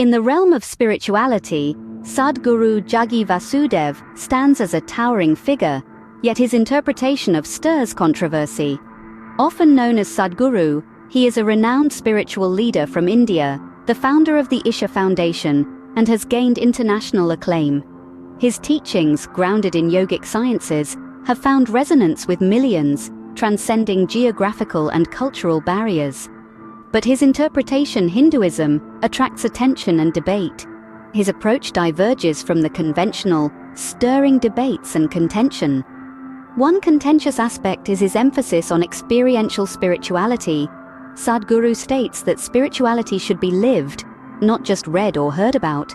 In the realm of spirituality, Sadhguru Jaggi Vasudev stands as a towering figure, yet his interpretation stirs controversy. Often known as Sadhguru, he is a renowned spiritual leader from India, the founder of the Isha Foundation, and has gained international acclaim. His teachings, grounded in yogic sciences, have found resonance with millions, transcending geographical and cultural barriers. But his interpretation, Hinduism, attracts attention and debate. His approach diverges from the conventional, stirring debates and contention. One contentious aspect is his emphasis on experiential spirituality. Sadhguru states that spirituality should be lived, not just read or heard about.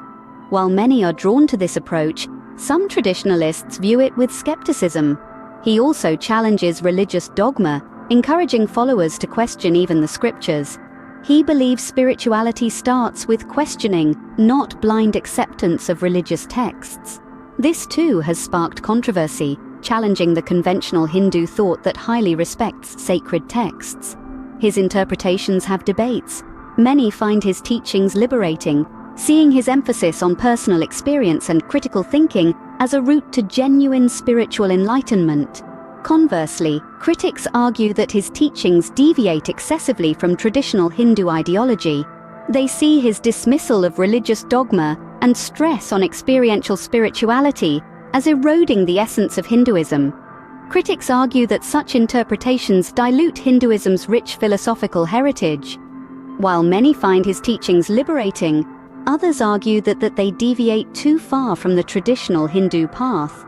While many are drawn to this approach, some traditionalists view it with skepticism. He also challenges religious dogma, encouraging followers to question even the scriptures. He believes spirituality starts with questioning, not blind acceptance of religious texts. This too has sparked controversy, challenging the conventional Hindu thought that highly respects sacred texts. His interpretations have debates. Many find his teachings liberating, seeing his emphasis on personal experience and critical thinking as a route to genuine spiritual enlightenment. Conversely, critics argue that his teachings deviate excessively from traditional Hindu ideology. They see his dismissal of religious dogma and stress on experiential spirituality as eroding the essence of Hinduism. Critics argue that such interpretations dilute Hinduism's rich philosophical heritage. While many find his teachings liberating, others argue that they deviate too far from the traditional Hindu path.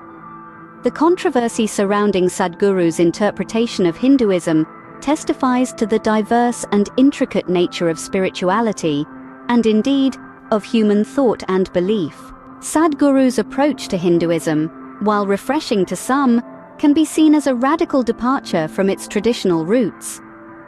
The controversy surrounding Sadhguru's interpretation of Hinduism testifies to the diverse and intricate nature of spirituality, and indeed, of human thought and belief. Sadhguru's approach to Hinduism, while refreshing to some, can be seen as a radical departure from its traditional roots.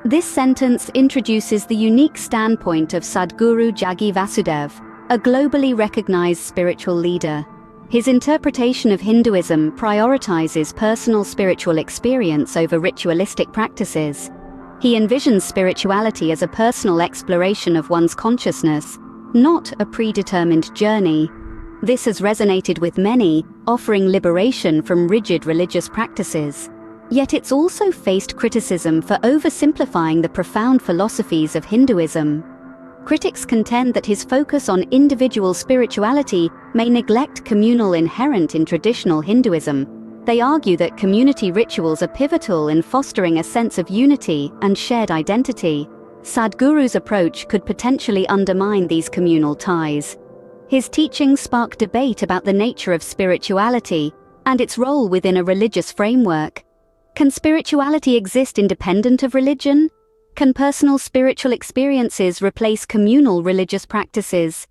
This sentence introduces the unique standpoint of Sadhguru Jaggi Vasudev, a globally recognized spiritual leader. His interpretation of Hinduism prioritizes personal spiritual experience over ritualistic practices. He envisions spirituality as a personal exploration of one's consciousness, not a predetermined journey. This has resonated with many, offering liberation from rigid religious practices. Yet it's also faced criticism for oversimplifying the profound philosophies of Hinduism. Critics contend that his focus on individual spirituality may neglect communal inherent in traditional Hinduism. They argue that community rituals are pivotal in fostering a sense of unity and shared identity. Sadhguru's approach could potentially undermine these communal ties. His teachings spark debate about the nature of spirituality and its role within a religious framework. Can spirituality exist independent of religion? Can personal spiritual experiences replace communal religious practices?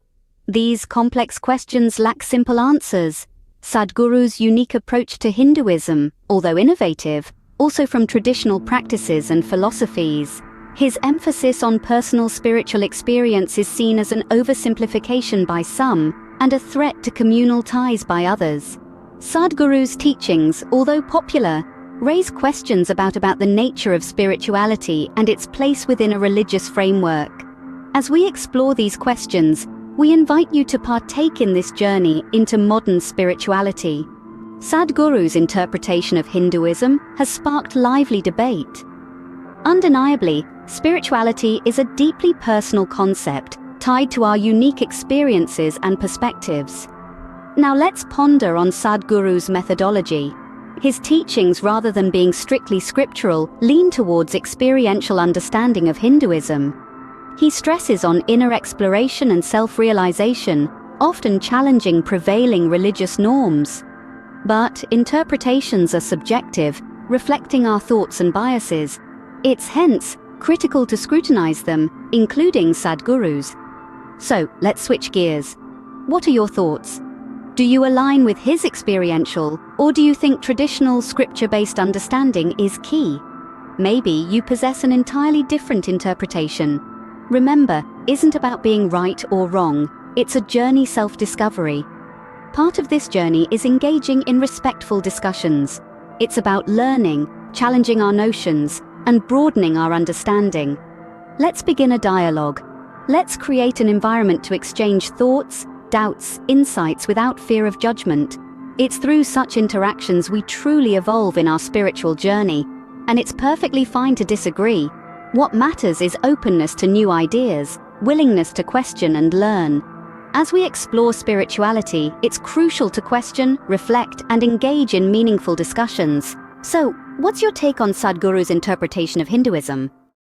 These complex questions lack simple answers. Sadhguru's unique approach to Hinduism, although innovative, also from traditional practices and philosophies. His emphasis on personal spiritual experience is seen as an oversimplification by some and a threat to communal ties by others. Sadhguru's teachings, although popular, raise questions about the nature of spirituality and its place within a religious framework. As we explore these questions, we invite you to partake in this journey into modern spirituality. Sadhguru's interpretation of Hinduism has sparked lively debate. Undeniably, spirituality is a deeply personal concept tied to our unique experiences and perspectives. Now let's ponder on Sadhguru's methodology. His teachings, rather than being strictly scriptural, lean towards experiential understanding of Hinduism. He stresses on inner exploration and self-realization, often challenging prevailing religious norms. But interpretations are subjective, reflecting our thoughts and biases. It's hence critical to scrutinize them, including Sadhguru's. So, let's switch gears. What are your thoughts? Do you align with his experiential, or do you think traditional scripture-based understanding is key? Maybe you possess an entirely different interpretation. Remember, isn't about being right or wrong, it's a journey self-discovery. Part of this journey is engaging in respectful discussions. It's about learning, challenging our notions, and broadening our understanding. Let's begin a dialogue. Let's create an environment to exchange thoughts, doubts, insights without fear of judgment. It's through such interactions we truly evolve in our spiritual journey, and it's perfectly fine to disagree. What matters is openness to new ideas, willingness to question and learn. As we explore spirituality, it's crucial to question, reflect, and engage in meaningful discussions. So, what's your take on Sadhguru's interpretation of Hinduism?